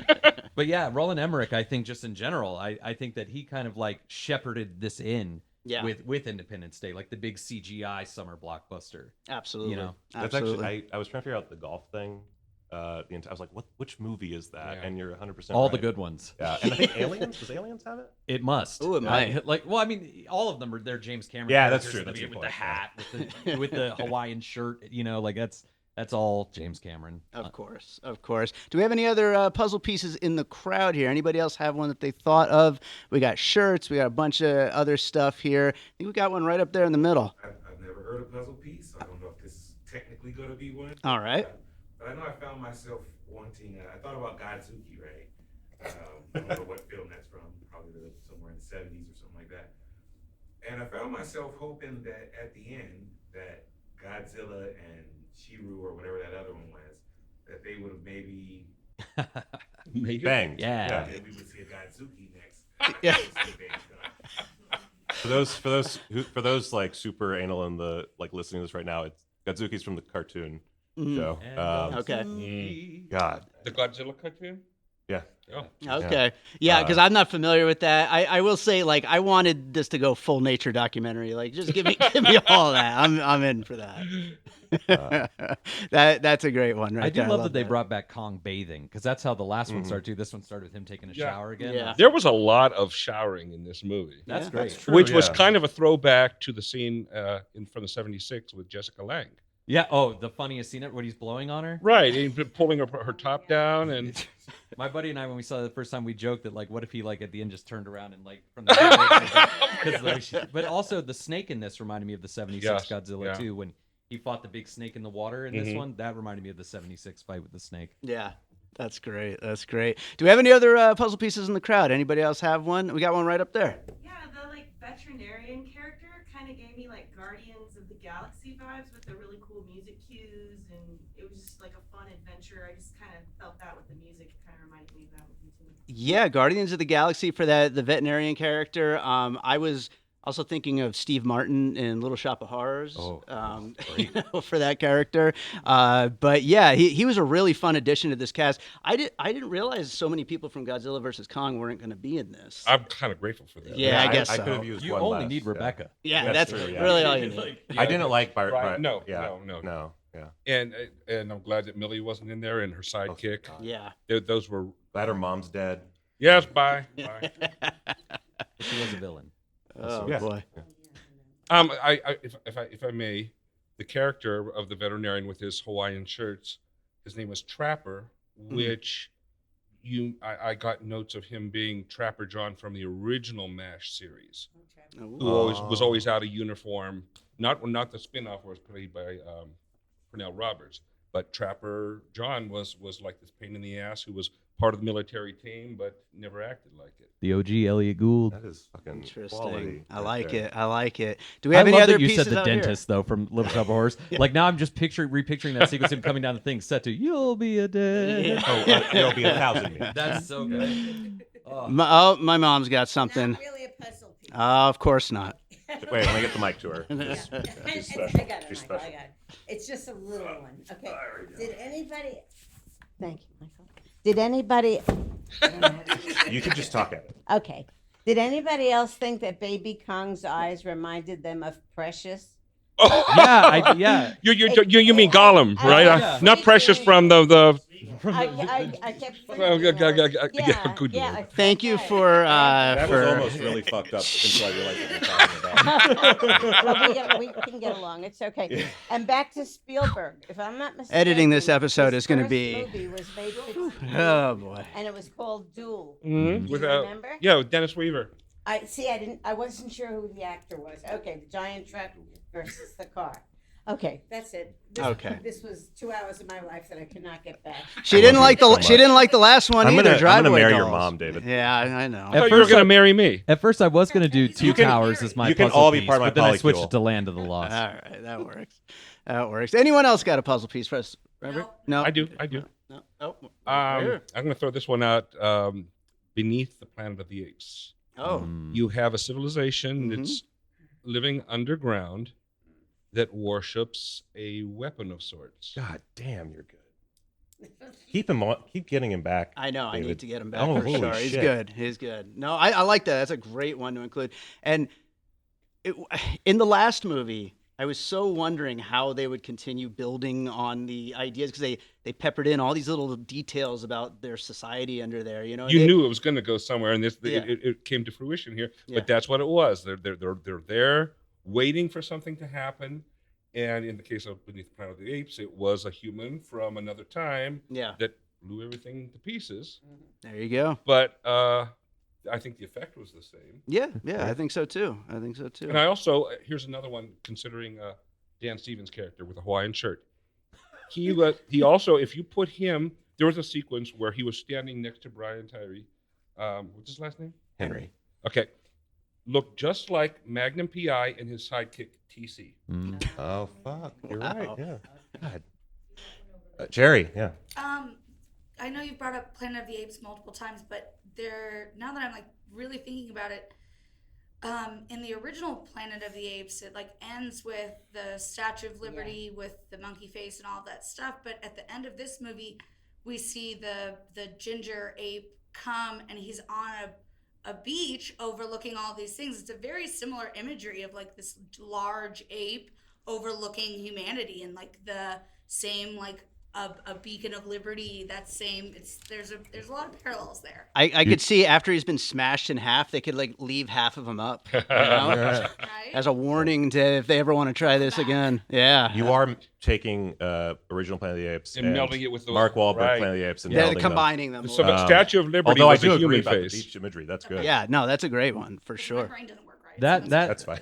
but yeah, Roland Emmerich, I think just in general, I think that he kind of like shepherded this in. Yeah. With Independence Day, like the big CGI summer blockbuster. Absolutely. You know, That's Absolutely. actually I was trying to figure out the golf thing. I was like, which movie is that? Yeah. And you're 100% all right. the good ones. Yeah, and I think Aliens. Does Aliens have it? It must. Ooh, it might. Well, I mean, all of them are. They're James Cameron. Yeah, that's characters true. That's a with good the point. hat, with the Hawaiian shirt. You know, like that's all James Cameron. Of course, of course. Do we have any other puzzle pieces in the crowd here? Anybody else have one that they thought of? We got shirts. We got a bunch of other stuff here. I think we got one right up there in the middle. I've never heard a puzzle piece. I don't know if this is technically going to be one. All right. But I know I found myself wanting. I thought about Godzilla, right? I don't know what film that's from. Probably somewhere in the '70s or something like that. And I found myself hoping that at the end, that Godzilla and Shiru or whatever that other one was, that they would have maybe Banged. Yeah. that we would see a Godzuki next. Yeah. For those like super anal in the like listening to this right now, it's Godzuki's from the cartoon show. Okay. God. The Godzilla cartoon? Yeah. Oh. Okay. Yeah, because I'm not familiar with that. I will say, like, I wanted this to go full nature documentary. Like, just give me all that. I'm in for that. That's a great one, right I do there. love that they brought back Kong bathing because that's how the last one started too. This one started with him taking a Yeah. shower again. Yeah. There was a lot of showering in this movie, That's Yeah. great. That's true. which was yeah. kind of a throwback to the scene from the '76 with Jessica Lange. Yeah. Oh, the funniest scene ever when he's blowing on her. Right, he's been pulling her top down, and My buddy and I, when we saw it the first time, we joked that like, what if he like at the end just turned around and like from the but also the snake in this reminded me of the '76 Yes, Godzilla yeah. too when he fought the big snake in the water in this Mhm. one. That reminded me of the '76 fight with the snake. Yeah. That's great. That's great. Do we have any other puzzle pieces in the crowd? Anybody else have one? We got one right up there. Yeah, the like veterinarian character kind of gave me like Guardians of the Galaxy vibes with the really cool music cues, and it was just like a fun adventure. I just kind of felt that with the music. It kind of reminded me of that movie too. Yeah, Guardians of the Galaxy for the veterinarian character. I was also thinking of Steve Martin in Little Shop of Horrors. Oh, For that character. But yeah, he was a really fun addition to this cast. I didn't realize so many people from Godzilla vs Kong weren't going to be in this. I'm kind of grateful for that. Yeah, I guess I so. could have used You one only less, need yeah. Rebecca. Yeah, That's that's true, yeah. really all you need. I didn't like Brian, Brian. no, Yeah. no. Yeah. And I'm glad that Millie wasn't in there and her sidekick. God. Yeah. Those were Glad her mom's dead. yes, bye. She was a villain. Oh Yeah. boy. If I may, the character of the veterinarian with his Hawaiian shirts, his name was Trapper, which I got notes of him being Trapper John from the original MASH series, who was always out of uniform. Not the spin-off was played by Cornell Roberts, but Trapper John was like this pain in the ass who was part of the military team but never acted like it. The OG Elliot Gould. That is fucking Interesting. quality. I right like there. it. I like it. Do we have I any love other that you pieces said the out here? dentist though from Little Shop of Horrors. Like now I'm just repicturing that sequence him coming down the thing set to "You'll be a dead." There'll be 1,000 me. That's so good. Oh. My mom's got something. Not really a puzzle piece. Of course not. Wait, let me get the mic to her. Yeah. She's I special. got it, She's Michael. I special. got it. It's just a little one. Okay. Did anybody? Thank you, Michael. Did anybody? You can just talk at it. Okay. Did anybody else think that Baby Kong's eyes reminded them of Precious? Yeah. You mean Gollum, right? Yeah. Not Precious from the I kept thinking good yeah, Lord. Thank you for That was for almost really fucked up until I realized what you're talking about. Well, we can get along. It's okay. And back to Spielberg. If I'm not mistaken, Editing this episode his is gonna first be- movie was made 52, oh boy. and it was called Duel. Mhm. Do With you remember? with Dennis Weaver. I wasn't sure who the actor was. Okay, the giant truck versus the car. Okay, that's it. Okay. This was 2 hours of my life that I could not get back. She didn't like so the she didn't like the last one I'm either. gonna Driveway marry your Dolls. mom, David. Yeah, I know. I At thought you were first going I- to marry me. At first, I was going to do Two can- Towers as my you can puzzle all be piece, part of my but then I switched polycule. it to Land of the Lost. All right, that works. That works. Anyone else got a puzzle piece for us? Robert? No. I do. No. Oh, I'm here. going to throw this one out. Beneath the Planet of the Apes. Oh, You have a civilization Mhm. that's living underground that worships a weapon of sorts. God damn, you're good. Keep him on. Keep getting him back. I know. I David. need to get him back Oh, for holy sure. He's shit. good. He's good. No, I like that. That's a great one to include. And in the last movie, I was so wondering how they would continue building on the ideas because they peppered in all these little details about their society under there. You know, You They- knew it was going to go somewhere, and Yeah. it came to fruition here. Yeah. But that's what it was. They're there waiting for something to happen. And in the case of Beneath the Planet of the Apes, it was a human from another time Yeah, that blew everything to pieces. there you go. But I think the effect was the same. Yeah, I think so too. I think so too. And I also here's another one considering Dan Stevens' character with the Hawaiian shirt. He also, if you put him, there was a sequence where he was standing next to Bryan Tyree. What's his last name? Henry. Okay, looked just like Magnum PI and his sidekick TC. Oh fuck, you're Wow. right. Yeah. God. Jerry. Yeah. I know you've brought up Planet of the Apes multiple times, but now that I'm like really thinking about it, in the original Planet of the Apes, it like ends with the Statue of Liberty with the monkey face and all that stuff. But at the end of this movie, we see the ginger ape come and he's on a beach overlooking all these things. It's a very similar imagery of like this large ape overlooking humanity and like the same like a beacon of liberty. That same. There's a lot of parallels there. I could see after he's been smashed in half, they could like leave half of him up, you know? Right? As a warning to if they ever want to try this again. Yeah, You are taking original Planet of the Apes And melding it with those- Mark Wahlberg right. Planet of the Apes and they're melding them. combining them. So, a little. Statue of Liberty Although I was do a agree human about the face. beach imagery. That's good. Yeah, no, that's a great one for My sure. brain doesn't work right. That's fine.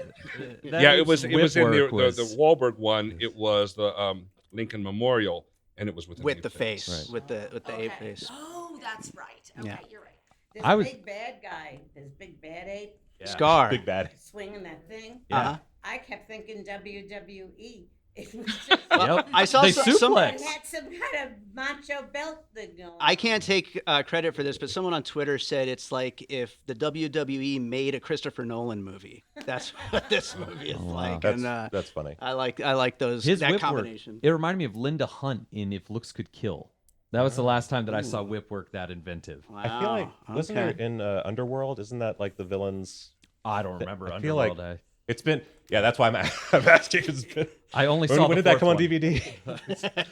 Yeah, it was in whip the work the Wahlberg one. It was the Lincoln Memorial, and it was with an With ape the face, Right. with the ape Okay. face. Oh, that's right. Okay, Yeah. you're right. This I was- big bad guy, this big bad ape Scar. Big bad. swinging that thing. Uh-huh. I kept thinking WWE. It was just, Yep. I saw They some. suplex. it had some kind of macho belt thing going. I can't take credit for this, but someone on Twitter said it's like if the WWE made a Christopher Nolan movie. That's what this movie is Oh, wow. like. That's And that's funny. I like those His that whip combination. work. It reminded me of Linda Hunt in If Looks Could Kill. That was the last time that I saw whip work that inventive. Wow. I feel like wasn't there okay. in Underworld? Isn't that like the villains? I don't remember I feel like Underworld. it's been. Yeah, that's why I'm asking. It's been, I only when saw. when the did that fourth come on one. DVD?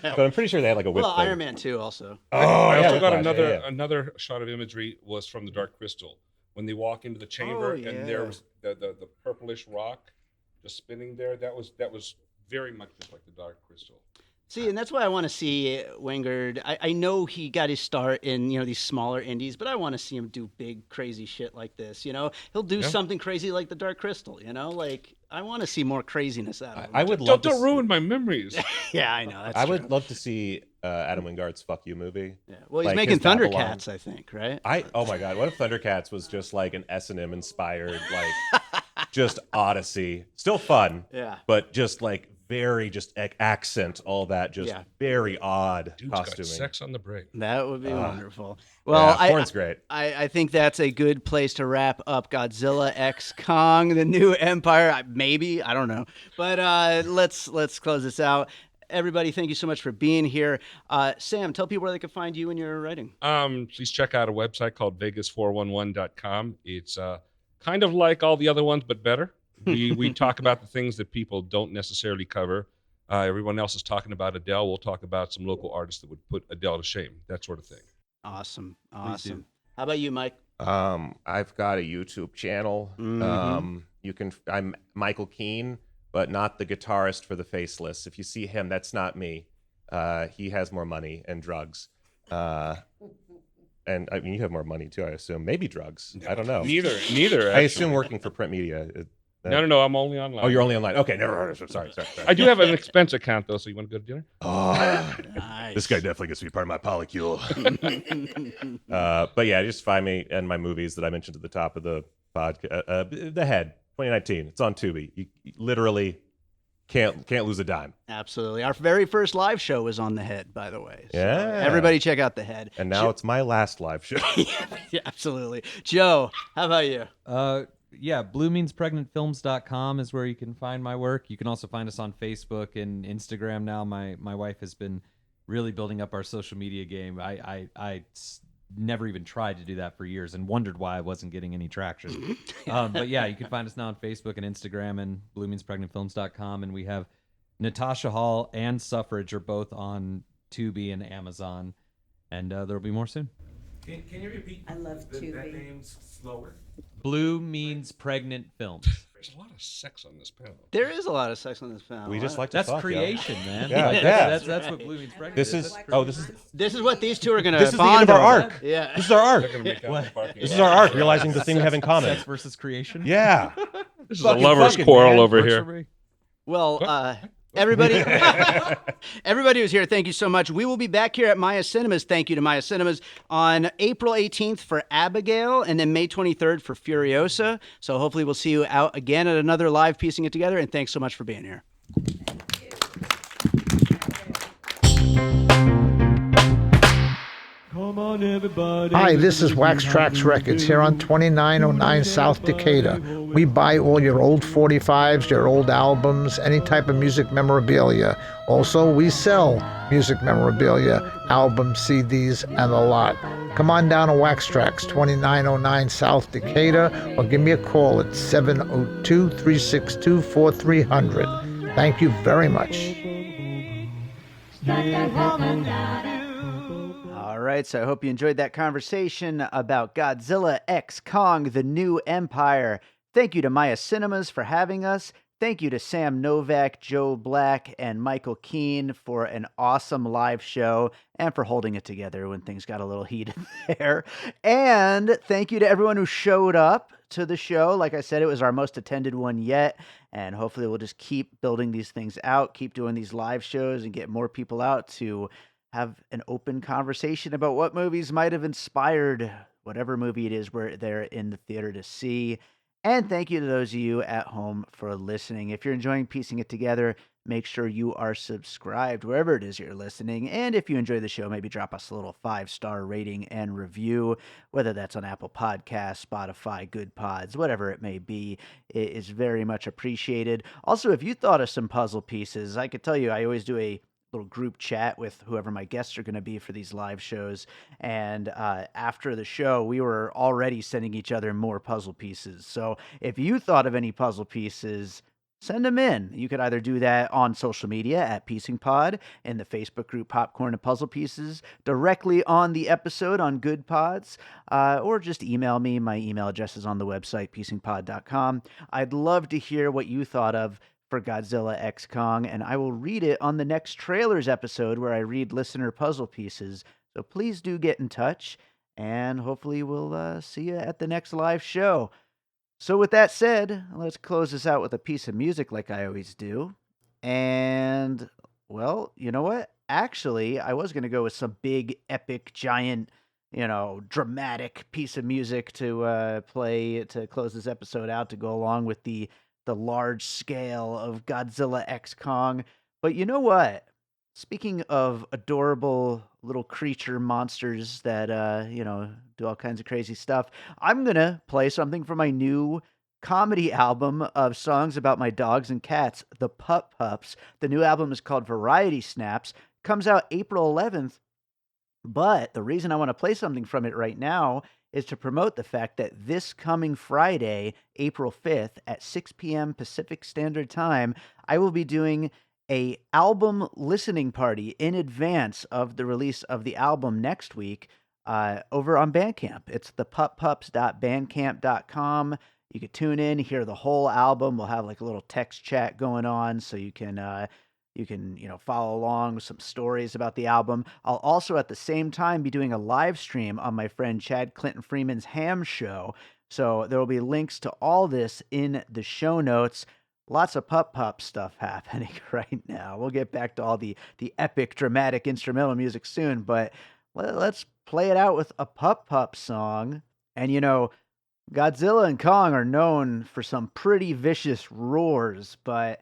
But I'm pretty sure they had like a whip. Well, thing. Iron Man 2 also. Oh, I yeah, also got Whiplash, another yeah. another shot of imagery was from the Dark Crystal when they walk into the chamber Oh, and yeah. there was the purplish rock just spinning there. That was very much just like the Dark Crystal. See, and that's why I want to see Wingard. I know he got his start in these smaller indies, but I want to see him do big, crazy shit like this. He'll do Yeah. something crazy like the Dark Crystal. Like I want to see more craziness out of him. I would love Don't to. ruin my memories. Yeah, I know. That's I true. would love to see Adam Wingard's "Fuck You" movie. Yeah. Well, he's like making his Babylon. Thundercats, I think, right? Oh my god, what if Thundercats was just like an S&M inspired, like just Odyssey, still fun, Yeah. but just like very just accent all that, just Yeah. very odd Dude's got costuming. sex on the brain. That would be Ah. wonderful. Well, yeah, Horn's great. I think that's a good place to wrap up Godzilla X Kong, the new empire. Maybe, I don't know. But let's close this out. Everybody, thank you so much for being here. Sam, tell people where they can find you and your writing. Please check out a website called Vegas411.com. It's kind of like all the other ones, but better. We talk about the things that people don't necessarily cover. Everyone else is talking about Adele. We'll talk about some local artists that would put Adele to shame, that sort of thing. Awesome. do. Awesome. How about you, Mike? I've got a YouTube channel. Mhm. I'm Michael Keene, but not the guitarist for the Faceless. If you see him, that's not me. He has more money and drugs. And I mean, you have more money too, I assume. Maybe drugs. I don't know. Neither. I Actually. assume working for print media. No. I'm only online. Oh, you're only online. Okay, never mind. Sorry. I do have an expense account though, so you want to go to dinner? Oh, Nice. this guy definitely gets to be part of my polycule. But yeah, just find me and my movies that I mentioned at the top of the podcast. The Head, 2019. It's on Tubi. You literally can't lose a dime. Absolutely. Our very first live show was on The Head, by the way. So Yeah. everybody check out The Head. And now it's my last live show. Yeah, absolutely. Joe, how about you? Yeah, bluemeanspregnantfilms.com is where you can find my work. You can also find us on Facebook and Instagram now. My wife has been really building up our social media game. I never even tried to do that for years and wondered why I wasn't getting any traction. But yeah, you can find us now on Facebook and Instagram and bluemeanspregnantfilms.com. And we have Natasha Hall and Suffrage are both on Tubi and Amazon. And there'll be more soon. Can you repeat I love that Tubi. name slower? Blue Means Pregnant Films. There's a lot of sex on this panel. There is a lot of sex on this panel. We just like to That's fuck, creation, man. Yeah, Like, yeah. That's what Blue Means Pregnant This is. is That's oh, this is This is what these two are going to this is the bond end of our over. arc. Yeah. This is our arc. They're gonna make out in the parking This lot. is our arc. Realizing the thing we have in common. Sex versus creation. Yeah. This is Fucking a lover's fucking quarrel man. over Works here. for me. Well, everybody, everybody who's here, thank you so much. We will be back here at Maya Cinemas. Thank you to Maya Cinemas on April 18th for Abigail and then May 23rd for Furiosa. So hopefully we'll see you out again at another live Piecing It Together. And thanks so much for being here. Hi, this is Wax Trax Records here on 2909 South Decatur. We buy all your old 45s, your old albums, any type of music memorabilia. Also, we sell music memorabilia, albums, CDs, and a lot. Come on down to Wax Trax, 2909 South Decatur, or give me a call at 702-362-4300. Thank you very much. All right, so I hope you enjoyed that conversation about Godzilla X Kong, The New Empire. Thank you to Maya Cinemas for having us. Thank you to Sam Novak, Joe Black, and Michael Keene for an awesome live show and for holding it together when things got a little heated there. And thank you to everyone who showed up to the show. Like I said, it was our most attended one yet, and hopefully we'll just keep building these things out, keep doing these live shows, and get more people out to have an open conversation about what movies might have inspired whatever movie it is we're there in the theater to see. And thank you to those of you at home for listening. If you're enjoying Piecing It Together, make sure you are subscribed wherever it is you're listening. And if you enjoy the show, maybe drop us a little 5-star rating and review, whether that's on Apple Podcasts, Spotify, Good Pods, whatever it may be. It is very much appreciated. Also, if you thought of some puzzle pieces, I could tell you I always do a little group chat with whoever my guests are going to be for these live shows. And after the show, we were already sending each other more puzzle pieces. So if you thought of any puzzle pieces, send them in. You could either do that on social media at Piecing Pod, in the Facebook group Popcorn and Puzzle Pieces, directly on the episode on Good Pods, or just email me. My email address is on the website, piecingpod.com. I'd love to hear what you thought of for Godzilla X Kong, and I will read it on the next trailers episode where I read listener puzzle pieces. So please do get in touch, and hopefully we'll see you at the next live show. So with that said, let's close this out with a piece of music like I always do. And, well, you know what? Actually, I was going to go with some big, epic, giant, dramatic piece of music to play to close this episode out to go along with the large scale of Godzilla X Kong. But you know what? Speaking of adorable little creature monsters that, do all kinds of crazy stuff, I'm going to play something from my new comedy album of songs about my dogs and cats, The Pup Pups. The new album is called Variety Snaps. Comes out April 11th. But the reason I want to play something from it right now is to promote the fact that this coming Friday, April 5th at 6 p.m. Pacific Standard Time, I will be doing a album listening party in advance of the release of the album next week over on Bandcamp. It's thepuppups.bandcamp.com. You can tune in, hear the whole album. We'll have like a little text chat going on so you can follow along with some stories about the album. I'll also at the same time be doing a live stream on my friend Chad Clinton Freeman's Ham Show. So there will be links to all this in the show notes. Lots of pup stuff happening right now. We'll get back to all the epic, dramatic instrumental music soon, but let's play it out with a pup song. And Godzilla and Kong are known for some pretty vicious roars, but